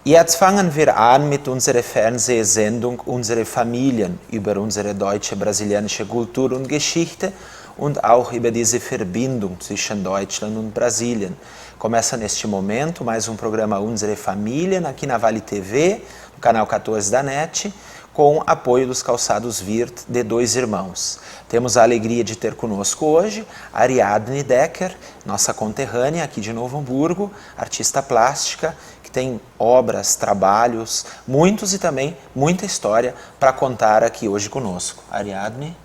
Jetzt fangen wir an mit unserer Fernsehsendung Unsere Familien über unsere deutsche brasilianische Kultur und Geschichte und auch über diese Verbindung zwischen Deutschland und Brasilien. Começa neste momento mais programa Unsere Familien aqui na Vale TV, no canal 14 da NET, com apoio dos calçados Wirt de Dois Irmãos. Temos a alegria de ter conosco hoje Ariadne Decker, nossa conterrânea aqui de Novo Hamburgo, artista plástica, que tem obras, trabalhos, muitos e também muita história para contar aqui hoje conosco. Ariadne?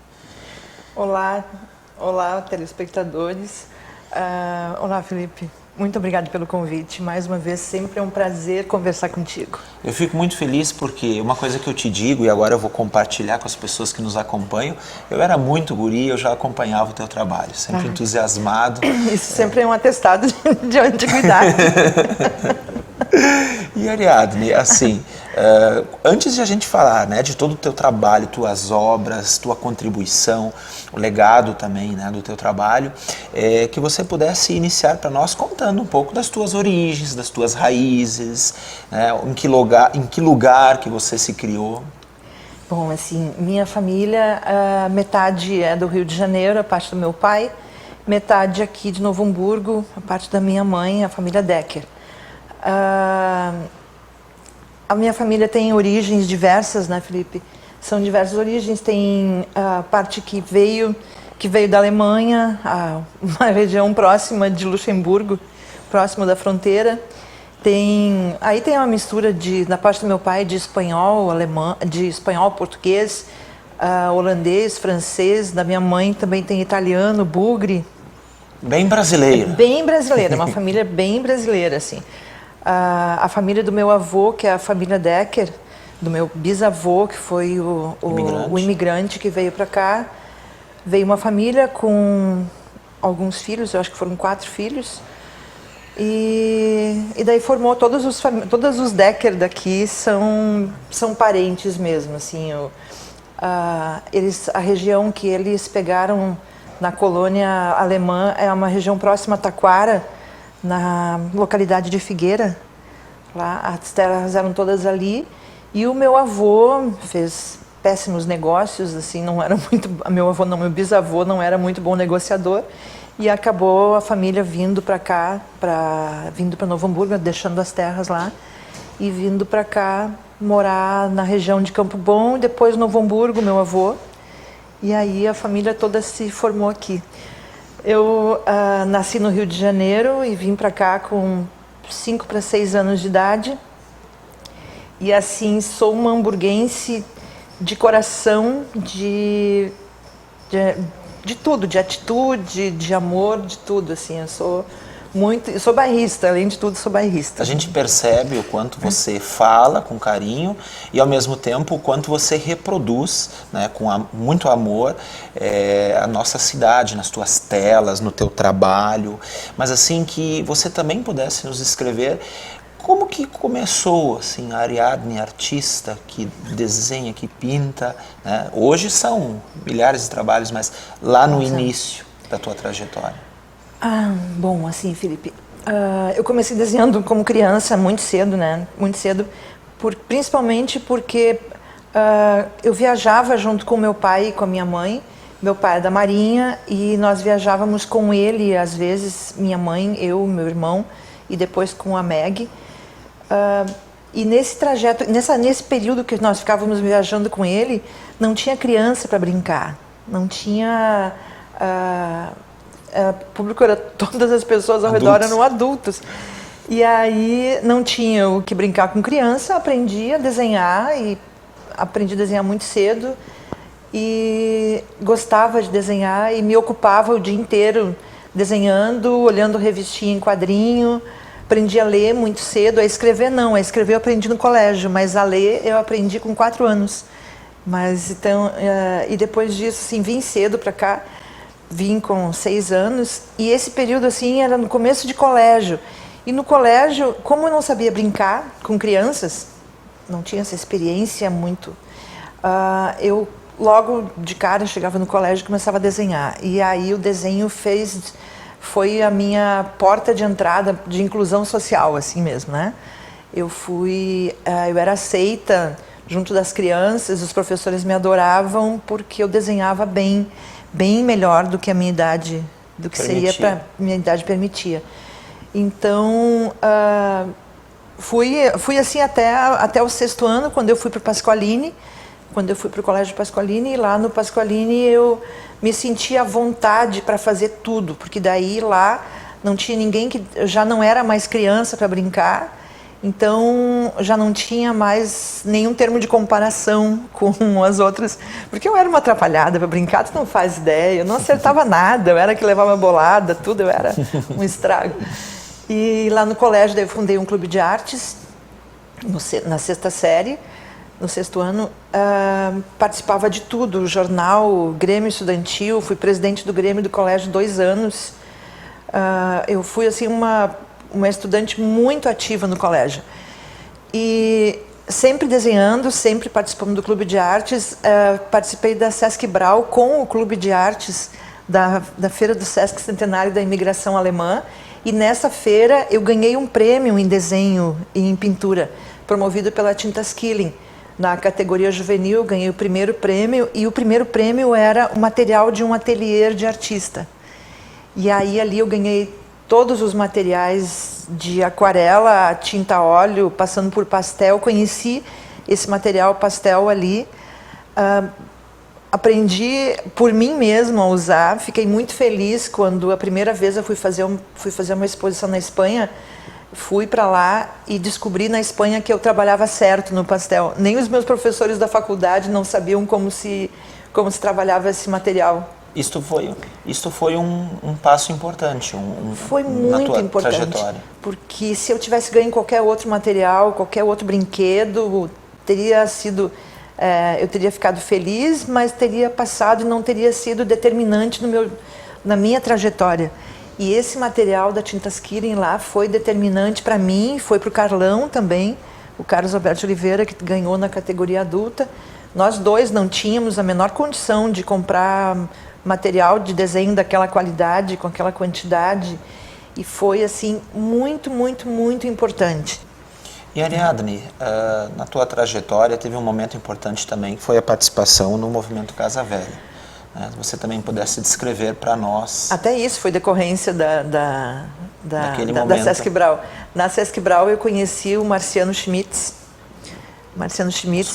Olá, olá telespectadores. Olá, Felipe. Muito obrigada pelo convite. Mais uma vez, sempre é um prazer conversar contigo. Eu fico muito feliz porque uma coisa que eu te digo, e agora eu vou compartilhar com as pessoas que nos acompanham, eu era muito guri, eu já acompanhava o teu trabalho, sempre entusiasmado. Isso sempre é um atestado de antiguidade. E Ariadne, assim, antes de a gente falar, né, de todo o teu trabalho, tuas obras, tua contribuição, o legado também, né, do teu trabalho, que você pudesse iniciar para nós contando um pouco das tuas origens, das tuas raízes, né, em que lugar que você se criou. Bom, assim, minha família, metade é do Rio de Janeiro, a parte do meu pai, metade aqui de Novo Hamburgo, a parte da minha mãe, a família Decker. A minha família tem origens diversas, né, Felipe? São diversas origens. Tem a parte que veio da Alemanha, uma região próxima de Luxemburgo, próximo da fronteira. Aí tem uma mistura da parte do meu pai de espanhol, alemão, de espanhol, português, holandês, francês. Da minha mãe também tem italiano, bugre. Bem brasileira. Bem brasileira, uma família bem brasileira, assim. A família do meu avô, que é a família Decker, do meu bisavô, que foi o imigrante que veio para cá. Veio uma família com alguns filhos, eu acho que foram 4 filhos. E daí formou todos os Decker daqui são parentes mesmo, assim. A região que eles pegaram na colônia alemã é uma região próxima a Taquara, na localidade de Figueira. Lá as terras eram todas ali. E o meu avô fez péssimos negócios, assim, não era muito... Meu bisavô não era muito bom negociador. E acabou a família vindo para cá, vindo para Novo Hamburgo, deixando as terras lá. E vindo para cá morar na região de Campo Bom, depois Novo Hamburgo, meu avô. E aí a família toda se formou aqui. Eu nasci no Rio de Janeiro e vim para cá com 5 para 6 anos de idade. E assim, sou uma hamburguense de coração, de tudo, de atitude, de amor, de tudo. Assim, eu sou bairrista, além de tudo sou bairrista. A gente percebe o quanto você fala com carinho e ao mesmo tempo o quanto você reproduz, né, com muito amor a nossa cidade, nas tuas telas, no teu trabalho. Mas assim, que você também pudesse nos escrever como que começou assim, a Ariadne, artista que desenha, que pinta, né? Hoje são milhares de trabalhos, mas lá no início da tua trajetória. Bom, assim, Felipe, eu comecei desenhando como criança muito cedo, né? Muito cedo, principalmente porque eu viajava junto com meu pai e com a minha mãe. Meu pai é da Marinha e nós viajávamos com ele, às vezes, minha mãe, eu, meu irmão, e depois com a Meg. E nesse trajeto, nesse período que nós ficávamos viajando com ele, não tinha criança para brincar, não tinha... público era todas as pessoas ao redor eram adultos. E aí não tinha o que brincar com criança, aprendi a desenhar muito cedo e gostava de desenhar e me ocupava o dia inteiro desenhando, olhando revistinha em quadrinho, Aprendi a ler muito cedo, a escrever não. A escrever eu aprendi no colégio, mas a ler eu aprendi com 4 anos. Mas então, e depois disso, assim, vim cedo para cá, vim com 6 anos. E esse período, assim, era no começo de colégio. E no colégio, como eu não sabia brincar com crianças, não tinha essa experiência muito, eu logo de cara chegava no colégio e começava a desenhar. E aí o desenho foi a minha porta de entrada de inclusão social, assim mesmo, né? Eu era aceita junto das crianças, os professores me adoravam porque eu desenhava bem melhor do que a minha idade, do que seria para minha idade permitia. Então, fui assim até o 6º ano, quando eu fui para o Pasqualini, quando eu fui para o Colégio Pasqualini, e lá no Pasqualini eu me sentia à vontade para fazer tudo, porque daí lá não tinha ninguém eu já não era mais criança para brincar, então já não tinha mais nenhum termo de comparação com as outras, porque eu era uma atrapalhada para brincar, tu não faz ideia, eu não acertava nada, eu era que levava bolada, tudo, eu era um estrago. E lá no colégio daí eu fundei um clube de artes, na 6ª série, no 6º ano, participava de tudo, o jornal, Grêmio Estudantil, fui presidente do Grêmio do colégio 2 anos. Eu fui assim uma estudante muito ativa no colégio. E sempre desenhando, sempre participando do clube de artes, participei da Sesc Brau com o clube de artes da Feira do Sesc Centenário da Imigração Alemã. E nessa feira eu ganhei um prêmio em desenho e em pintura, promovido pela Tintas Killing. Na categoria juvenil, ganhei o primeiro prêmio, e o primeiro prêmio era o material de um ateliê de artista. E aí ali eu ganhei todos os materiais de aquarela, tinta a óleo, passando por pastel. Conheci esse material pastel ali, aprendi por mim mesma a usar. Fiquei muito feliz quando a primeira vez eu fui fazer uma exposição na Espanha. Fui para lá e descobri na Espanha que eu trabalhava certo no pastel. Nem os meus professores da faculdade não sabiam como se trabalhava esse material. Isto foi um passo importante, foi muito na tua importante, trajetória. Porque se eu tivesse ganho qualquer outro material, qualquer outro brinquedo, teria sido, eu teria ficado feliz, mas teria passado e não teria sido determinante na minha trajetória. E esse material da Tintas Killing lá foi determinante para mim, foi para o Carlão também, o Carlos Alberto Oliveira, que ganhou na categoria adulta. Nós dois não tínhamos a menor condição de comprar material de desenho daquela qualidade, com aquela quantidade, e foi assim muito, muito, muito importante. E Ariadne, na tua trajetória teve um momento importante também, que foi a participação no movimento Casa Velha. Você também pudesse descrever para nós. Até isso foi decorrência da Sesc Brau. Na Sesc Brau eu conheci o Marciano Schmitz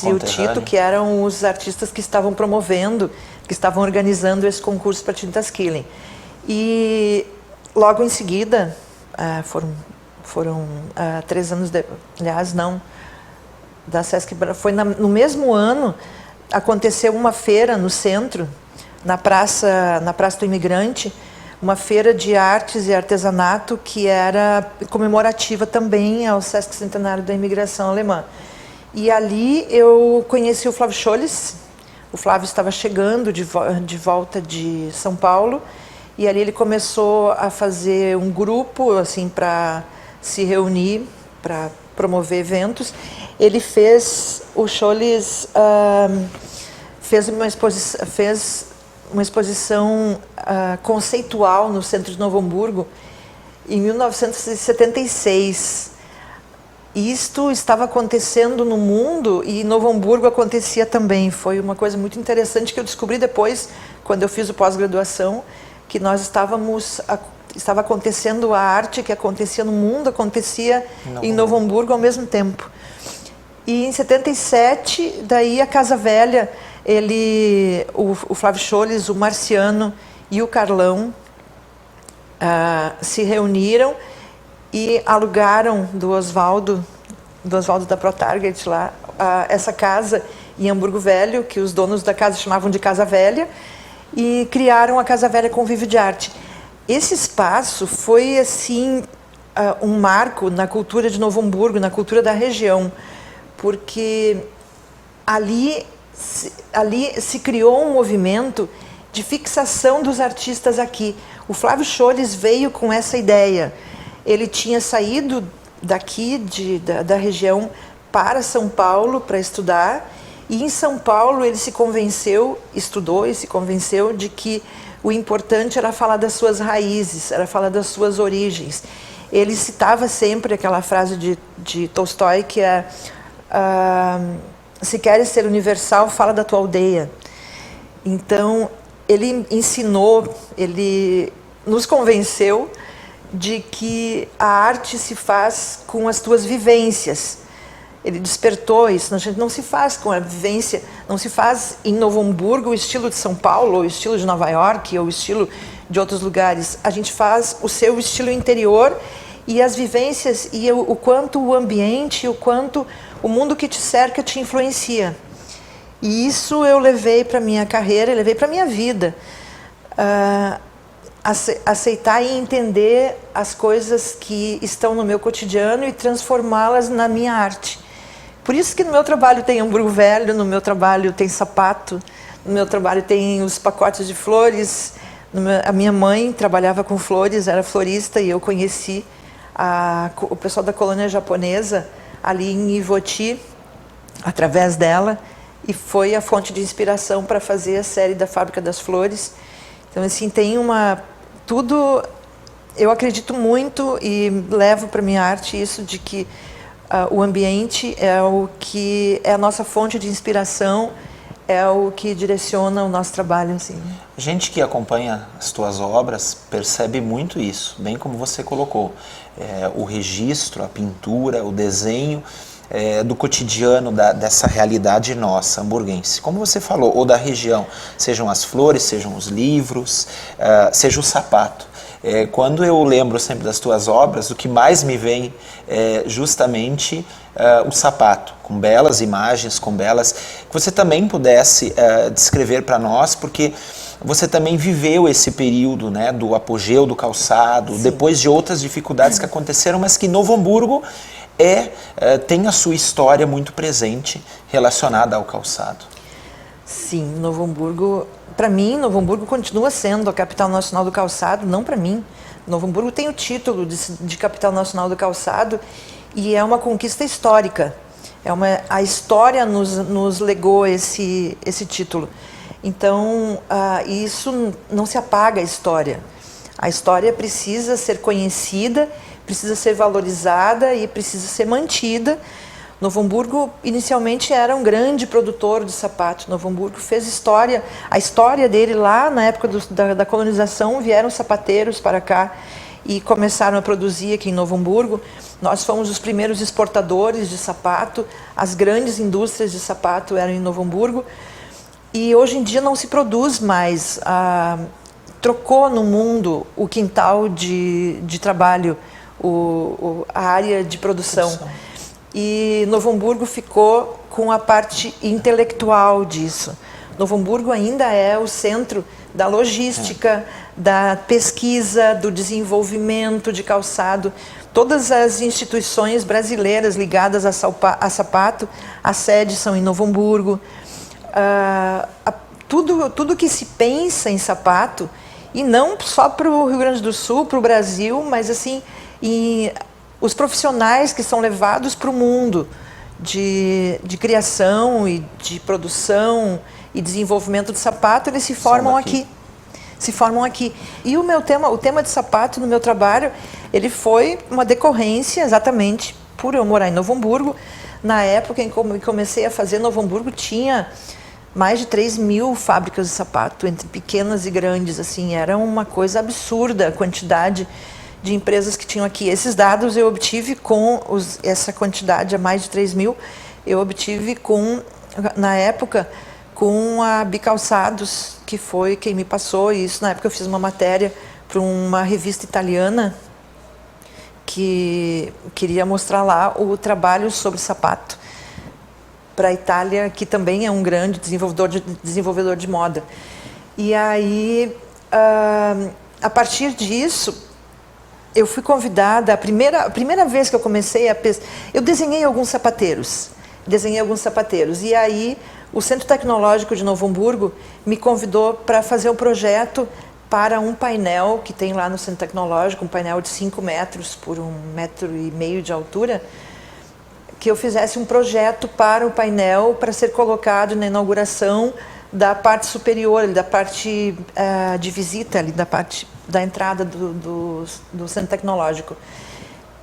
e o Tito, que eram os artistas que estavam promovendo, que estavam organizando esse concurso para Tintas Killing. E logo em seguida, foram 3 anos, aliás, não, da Sesc Brau, foi no mesmo ano, aconteceu uma feira no centro, na Praça do Imigrante, uma feira de artes e artesanato que era comemorativa também ao Sesc Centenário da Imigração Alemã. E ali eu conheci o Flávio Scholles. O Flávio estava chegando de volta de São Paulo, e ali ele começou a fazer um grupo assim para se reunir, para promover eventos. O Scholles fez uma exposição conceitual no centro de Novo Hamburgo em 1976. Isto estava acontecendo no mundo e em Novo Hamburgo acontecia também. Foi uma coisa muito interessante que eu descobri depois, quando eu fiz o pós-graduação, que estava acontecendo a arte que acontecia no mundo, acontecia em Novo Hamburgo ao mesmo tempo. E em 77, daí a Casa Velha, o Flávio Scholles, o Marciano e o Carlão se reuniram e alugaram do Oswaldo da ProTarget lá, essa casa em Hamburgo Velho, que os donos da casa chamavam de Casa Velha, e criaram a Casa Velha Convívio de Arte. Esse espaço foi assim um marco na cultura de Novo Hamburgo, na cultura da região, porque ali se criou um movimento de fixação dos artistas aqui. O Flávio Scholes veio com essa ideia. Ele tinha saído daqui, da região, para São Paulo para estudar, e em São Paulo ele se convenceu, estudou e se convenceu de que o importante era falar das suas raízes, era falar das suas origens. Ele citava sempre aquela frase de Tolstói que é: se queres ser universal, fala da tua aldeia. Então, ele ensinou, ele nos convenceu de que a arte se faz com as tuas vivências. Ele despertou isso. A gente não se faz com a vivência, não se faz em Novo Hamburgo o estilo de São Paulo, ou o estilo de Nova York, ou o estilo de outros lugares. A gente faz o seu estilo interior e as vivências e o quanto o ambiente, o quanto o mundo que te cerca te influencia. E isso eu levei para minha carreira, levei para minha vida. Aceitar e entender as coisas que estão no meu cotidiano e transformá-las na minha arte. Por isso que no meu trabalho tem Hamburgo Velho, no meu trabalho tem sapato, no meu trabalho tem os pacotes de flores. A minha mãe trabalhava com flores, era florista, e eu conheci o pessoal da colônia japonesa ali em Ivoti, através dela, e foi a fonte de inspiração para fazer a série da Fábrica das Flores. Então, assim, tem tudo, eu acredito muito e levo para minha arte isso de que o ambiente é o que é a nossa fonte de inspiração, é o que direciona o nosso trabalho, assim. A gente que acompanha as tuas obras percebe muito isso, bem como você colocou. O registro, a pintura, o desenho do cotidiano dessa realidade nossa, hamburguense. Como você falou, ou da região, sejam as flores, sejam os livros, seja o sapato. Quando eu lembro sempre das tuas obras, o que mais me vem é justamente o sapato, com belas imagens, com belas... Que você também pudesse descrever para nós, porque você também viveu esse período, né, do apogeu do calçado, sim, depois de outras dificuldades que aconteceram, mas que Novo Hamburgo tem a sua história muito presente relacionada ao calçado. Sim, Novo Hamburgo... Para mim, Novo Hamburgo continua sendo a capital nacional do calçado, não para mim. Novo Hamburgo tem o título de capital nacional do calçado e é uma conquista histórica. A história nos legou esse título. Então, isso não se apaga, a história. A história precisa ser conhecida, precisa ser valorizada e precisa ser mantida. Novo Hamburgo inicialmente era um grande produtor de sapato. Novo Hamburgo fez história, a história dele lá na época da colonização, vieram sapateiros para cá e começaram a produzir aqui em Novo Hamburgo. Nós fomos os primeiros exportadores de sapato, as grandes indústrias de sapato eram em Novo Hamburgo e hoje em dia não se produz mais. Trocou no mundo o quintal de trabalho, a área de produção. E Novo Hamburgo ficou com a parte intelectual disso. Novo Hamburgo ainda é o centro da logística, da pesquisa, do desenvolvimento de calçado. Todas as instituições brasileiras ligadas a sapato, as sedes são em Novo Hamburgo. Tudo que se pensa em sapato, e não só para o Rio Grande do Sul, para o Brasil, mas assim, os profissionais que são levados para o mundo de criação e de produção e desenvolvimento de sapato, eles se formam aqui. Se formam aqui. E o tema de sapato no meu trabalho, ele foi uma decorrência exatamente por eu morar em Novo Hamburgo. Na época em que eu comecei a fazer, Novo Hamburgo tinha mais de 3.000 fábricas de sapato, entre pequenas e grandes, assim, era uma coisa absurda a quantidade de empresas que tinham aqui. Esses dados eu obtive essa quantidade, a mais de 3.000, eu obtive na época, com a Bicalçados, que foi quem me passou isso. Na época eu fiz uma matéria para uma revista italiana que queria mostrar lá o trabalho sobre sapato para a Itália, que também é um grande desenvolvedor de moda. E aí, a partir disso, eu fui convidada, a primeira vez que eu comecei eu desenhei alguns sapateiros. E aí o Centro Tecnológico de Novo Hamburgo me convidou para fazer um projeto para um painel que tem lá no Centro Tecnológico, um painel de 5 metros por 1,5 metro de altura, que eu fizesse um projeto para o painel para ser colocado na inauguração da parte superior, da parte de visita, ali, da parte da entrada do Centro Tecnológico.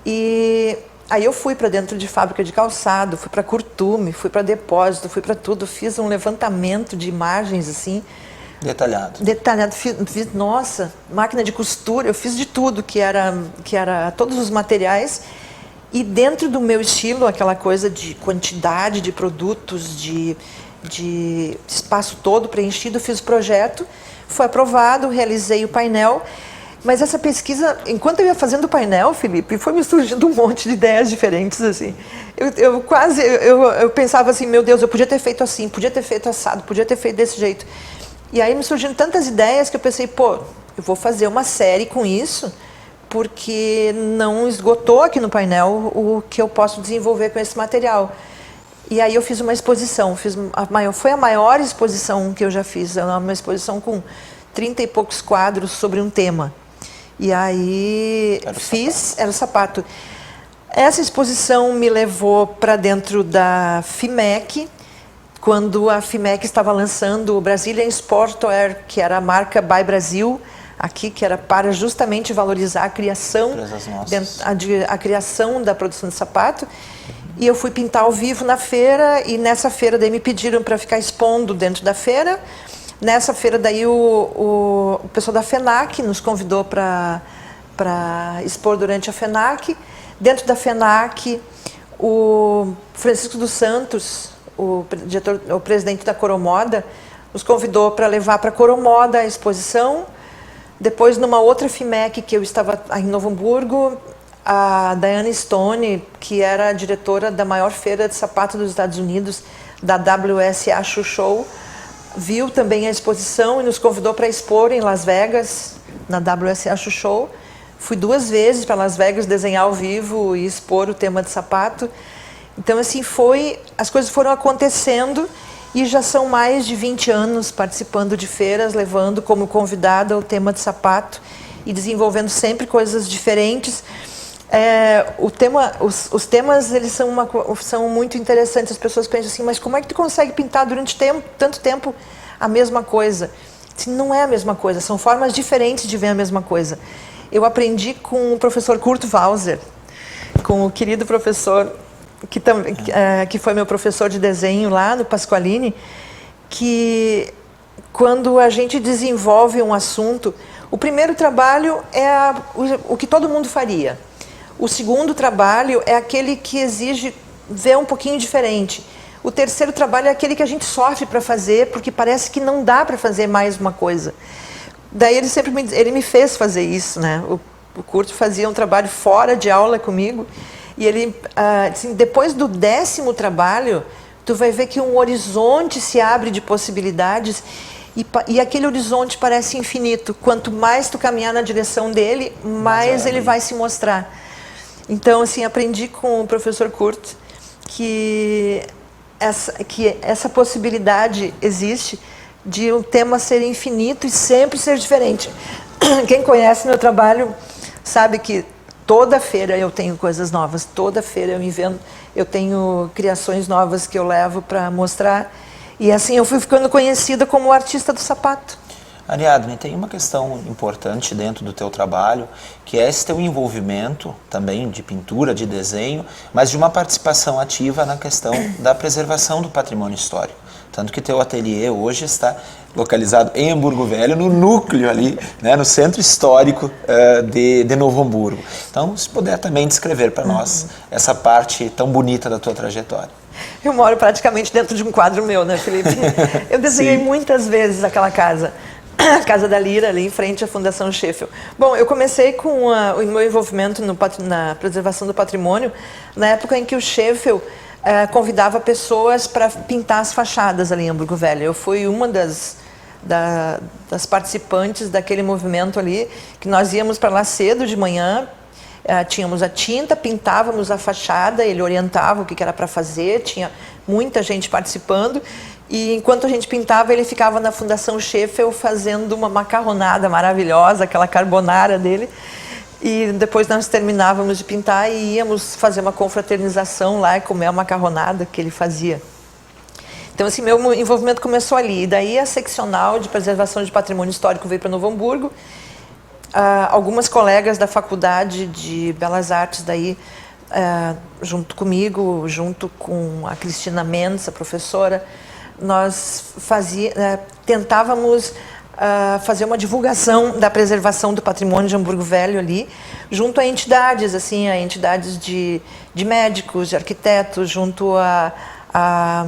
E aí eu fui para dentro de fábrica de calçado, fui para curtume, fui para depósito, fui para tudo, fiz um levantamento de imagens assim. Detalhado. Fiz, nossa, máquina de costura, eu fiz de tudo que era todos os materiais. E dentro do meu estilo, aquela coisa de quantidade de produtos, de espaço todo preenchido, fiz o projeto, foi aprovado, realizei o painel. Mas essa pesquisa, enquanto eu ia fazendo o painel, Felipe, foi me surgindo um monte de ideias diferentes, assim. Eu pensava assim, meu Deus, eu podia ter feito assim, podia ter feito assado, podia ter feito desse jeito. E aí me surgiram tantas ideias que eu pensei, pô, eu vou fazer uma série com isso, porque não esgotou aqui no painel o que eu posso desenvolver com esse material. E aí eu fiz uma exposição, foi a maior exposição que eu já fiz, uma exposição com 30 e poucos quadros sobre um tema. E aí era o sapato. Essa exposição me levou para dentro da FIMEC, quando a FIMEC estava lançando o Brazilian Sportwear, que era a marca By Brasil, aqui, que era para justamente valorizar a criação, a criação da produção de sapato. E eu fui pintar ao vivo na feira, e nessa feira daí me pediram para ficar expondo dentro da feira. Nessa feira daí o pessoal da FENAC nos convidou para expor durante a FENAC. Dentro da FENAC, o Francisco dos Santos, o presidente da Coromoda, nos convidou para levar para a Coromoda a exposição. Depois, numa outra FIMEC que eu estava em Novo Hamburgo, a Diana Stone, que era a diretora da maior feira de sapato dos Estados Unidos, da WSA Shoe Show, viu também a exposição e nos convidou para expor em Las Vegas, na WSA Shoe Show. Fui 2 vezes para Las Vegas desenhar ao vivo e expor o tema de sapato. Então, assim, as coisas foram acontecendo e já são mais de 20 anos participando de feiras, levando como convidada o tema de sapato e desenvolvendo sempre coisas diferentes. Os temas eles são muito interessantes. As pessoas pensam assim, mas como é que tu consegue pintar durante tanto tempo a mesma coisa? Assim, não é a mesma coisa, são formas diferentes de ver a mesma coisa. Eu aprendi com o professor Kurt Walser, com o querido professor que foi meu professor de desenho lá no Pasqualini, que quando a gente desenvolve um assunto, o primeiro trabalho é o que todo mundo faria. O segundo trabalho é aquele que exige ver um pouquinho diferente. O terceiro trabalho é aquele que a gente sofre para fazer, porque parece que não dá para fazer mais uma coisa. Daí ele me fez fazer isso, né? O Kurt fazia um trabalho fora de aula comigo, e ele, assim, depois do 10º trabalho, tu vai ver que um horizonte se abre de possibilidades, e aquele horizonte parece infinito. Quanto mais tu caminhar na direção dele, mais ele vai se mostrar. Então, assim, aprendi com o professor Kurt que essa possibilidade existe de um tema ser infinito e sempre ser diferente. Quem conhece meu trabalho sabe que toda feira eu tenho coisas novas, toda feira eu invento, eu tenho criações novas que eu levo para mostrar. E assim eu fui ficando conhecida como artista do sapato. Ariadne, tem uma questão importante dentro do teu trabalho, que é esse teu envolvimento também de pintura, de desenho, mas de uma participação ativa na questão da preservação do patrimônio histórico. Tanto que teu ateliê hoje está localizado em Hamburgo Velho, no núcleo ali, né, no centro histórico de Novo Hamburgo. Então, se puder também descrever para nós essa parte tão bonita da tua trajetória. Eu moro praticamente dentro de um quadro meu, né, Felipe? Eu desenhei muitas vezes aquela casa. A Casa da Lira, ali em frente à Fundação Sheffield. Bom, eu comecei com o meu envolvimento na preservação do patrimônio na época em que o Sheffield convidava pessoas para pintar as fachadas ali em Hamburgo Velho. Eu fui uma das das participantes daquele movimento ali, que nós íamos para lá cedo de manhã, tínhamos a tinta, pintávamos a fachada, ele orientava o que era para fazer, tinha muita gente participando, e enquanto a gente pintava, ele ficava na Fundação Scheffel fazendo uma macarronada maravilhosa, aquela carbonara dele, e depois nós terminávamos de pintar e íamos fazer uma confraternização lá e comer a macarronada que ele fazia. Então, assim, meu envolvimento começou ali. E daí a seccional de preservação de patrimônio histórico veio para Novo Hamburgo. Algumas colegas da Faculdade de Belas Artes daí, junto comigo, junto com a Cristina Mendes, a professora, nós tentávamos fazer uma divulgação da preservação do patrimônio de Hamburgo Velho ali, junto a entidades, assim, a entidades de médicos, de arquitetos, junto a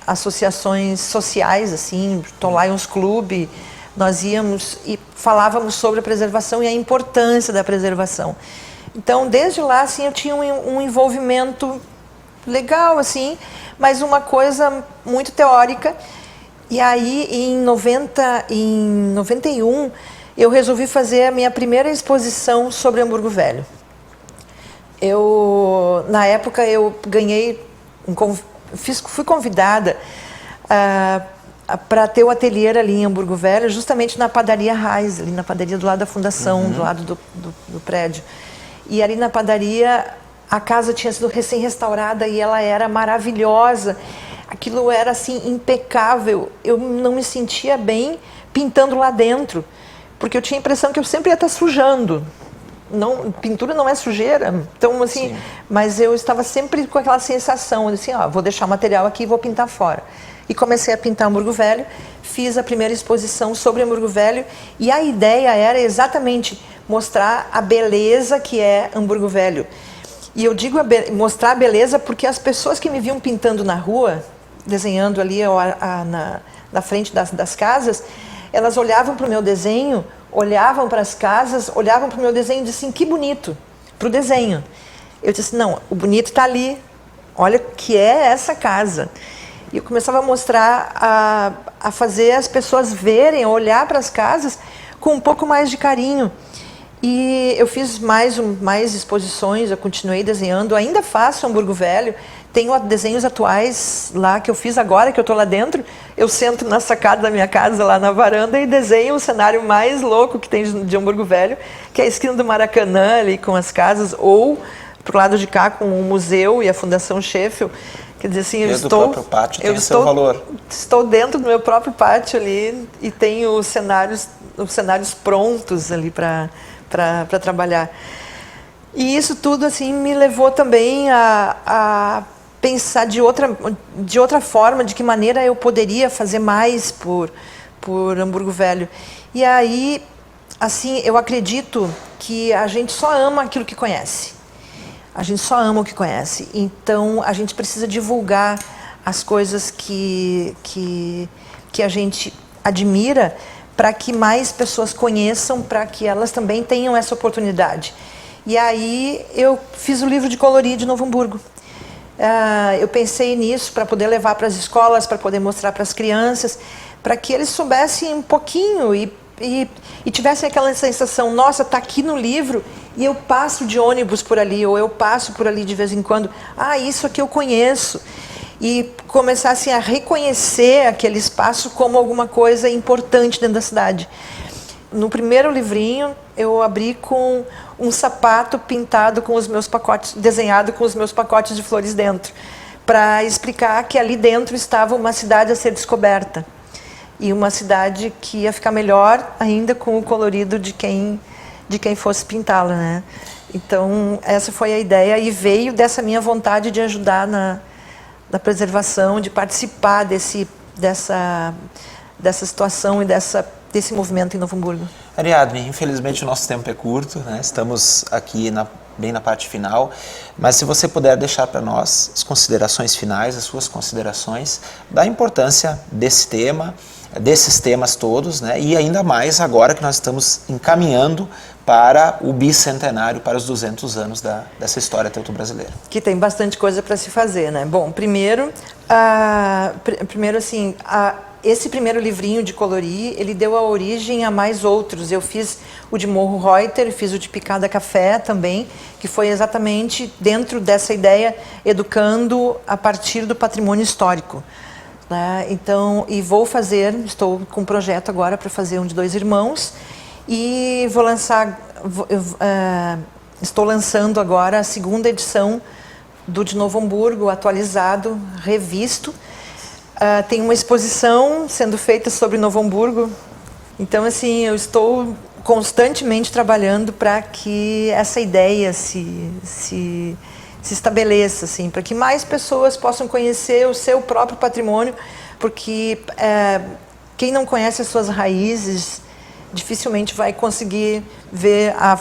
associações sociais, assim, Tollions Club, nós íamos e falávamos sobre a preservação e a importância da preservação. Então, desde lá, assim, eu tinha um envolvimento legal, assim, mas uma coisa muito teórica. E aí, em 91, eu resolvi fazer a minha primeira exposição sobre Hamburgo Velho. Na época, eu ganhei fui convidada para ter o ateliê ali em Hamburgo Velho, justamente na padaria Reis, ali na padaria do lado da fundação, do lado do prédio. E ali na padaria, a casa tinha sido recém-restaurada e ela era maravilhosa. Aquilo era assim impecável. Eu não me sentia bem pintando lá dentro, porque eu tinha a impressão que eu sempre ia estar sujando. Não, pintura não é sujeira, então assim, sim. Mas eu estava sempre com aquela sensação, assim, vou deixar o material aqui e vou pintar fora. E comecei a pintar Hamburgo Velho, fiz a primeira exposição sobre Hamburgo Velho e a ideia era exatamente mostrar a beleza que é Hamburgo Velho. E eu digo mostrar a beleza porque as pessoas que me viam pintando na rua, desenhando ali na frente das casas, elas olhavam para o meu desenho, olhavam para as casas, olhavam para o meu desenho e diziam assim, que bonito, para o desenho. Eu disse, não, o bonito está ali, olha o que é essa casa. E eu começava a mostrar, a fazer as pessoas verem, a olhar para as casas com um pouco mais de carinho. E eu fiz mais exposições, eu continuei desenhando, ainda faço Hamburgo Velho, tenho desenhos atuais lá que eu fiz agora, que eu estou lá dentro, eu sento na sacada da minha casa, lá na varanda, e desenho o cenário mais louco que tem de Hamburgo Velho, que é a esquina do Maracanã, ali com as casas, ou pro lado de cá com o museu e a Fundação Scheffel. Quer dizer assim, do próprio pátio tem o seu valor. Estou dentro do meu próprio pátio ali e tenho os cenários prontos ali para trabalhar. E isso tudo assim me levou também a pensar de outra forma, de que maneira eu poderia fazer mais por Hamburgo Velho. E aí, assim, eu acredito que a gente só ama aquilo que conhece. A gente só ama o que conhece. Então, a gente precisa divulgar as coisas que a gente admira para que mais pessoas conheçam, para que elas também tenham essa oportunidade. E aí eu fiz o livro de colorir de Novo Hamburgo. Eu pensei nisso para poder levar para as escolas, para poder mostrar para as crianças, para que eles soubessem um pouquinho e tivessem aquela sensação, nossa, está aqui no livro e eu passo de ônibus por ali, ou eu passo por ali de vez em quando, isso aqui eu conheço. E começassem a reconhecer aquele espaço como alguma coisa importante dentro da cidade. No primeiro livrinho, eu abri com um sapato pintado com os meus pacotes, desenhado com os meus pacotes de flores dentro, para explicar que ali dentro estava uma cidade a ser descoberta. E uma cidade que ia ficar melhor ainda com o colorido de quem fosse pintá-la, né? Então, essa foi a ideia e veio dessa minha vontade de ajudar na preservação, de participar dessa situação e desse movimento em Novo Hamburgo. Ariadne, infelizmente o nosso tempo é curto, né? Estamos aqui bem na parte final, mas se você puder deixar para nós as considerações finais, as suas considerações da importância desse tema, desses temas todos, né? E ainda mais agora que nós estamos encaminhando para o bicentenário, para os 200 anos dessa história teuto-brasileira. Que tem bastante coisa para se fazer, né? Bom, primeiro assim, esse primeiro livrinho de colorir, ele deu a origem a mais outros. Eu fiz o de Morro Reuter, fiz o de Picada Café também, que foi exatamente dentro dessa ideia, educando a partir do patrimônio histórico. Né? Então, e estou com um projeto agora para fazer um de Dois Irmãos, e vou lançar, estou lançando agora a segunda edição do de Novo Hamburgo, atualizado, revisto. Tem uma exposição sendo feita sobre Novo Hamburgo. Então, assim, eu estou constantemente trabalhando para que essa ideia se estabeleça, assim, para que mais pessoas possam conhecer o seu próprio patrimônio, porque quem não conhece as suas raízes dificilmente vai conseguir ver a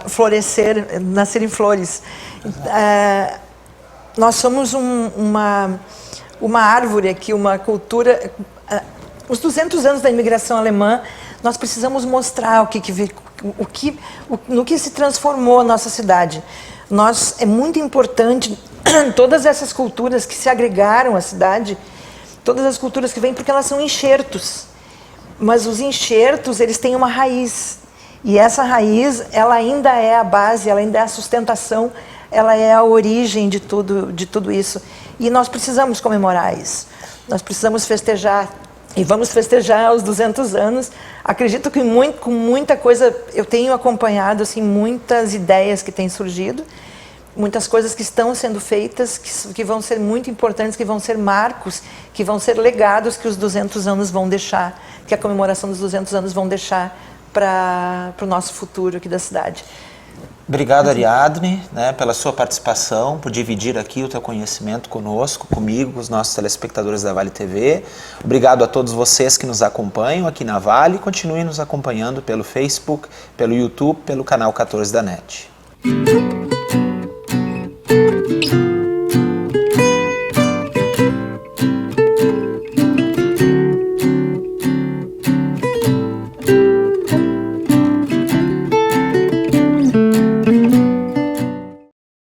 florescer, nascerem flores. Nós somos uma árvore aqui, uma cultura. Os 200 anos da imigração alemã, nós precisamos mostrar no que se transformou a nossa cidade. É muito importante todas essas culturas que se agregaram à cidade, todas as culturas que vêm, porque elas são enxertos. Mas os enxertos, eles têm uma raiz. E essa raiz, ela ainda é a base, ela ainda é a sustentação, ela é a origem de tudo isso. E nós precisamos comemorar isso. Nós precisamos festejar. E vamos festejar os 200 anos. Acredito que com muita coisa, eu tenho acompanhado assim, muitas ideias que têm surgido, muitas coisas que estão sendo feitas, que vão ser muito importantes, que vão ser marcos, que vão ser legados que os 200 anos vão deixar, que a comemoração dos 200 anos vão deixar para o nosso futuro aqui da cidade. Obrigado, Ariadne, né, pela sua participação, por dividir aqui o teu conhecimento conosco, comigo, com os nossos telespectadores da Vale TV. Obrigado a todos vocês que nos acompanham aqui na Vale e continuem nos acompanhando pelo Facebook, pelo YouTube, pelo canal 14 da NET.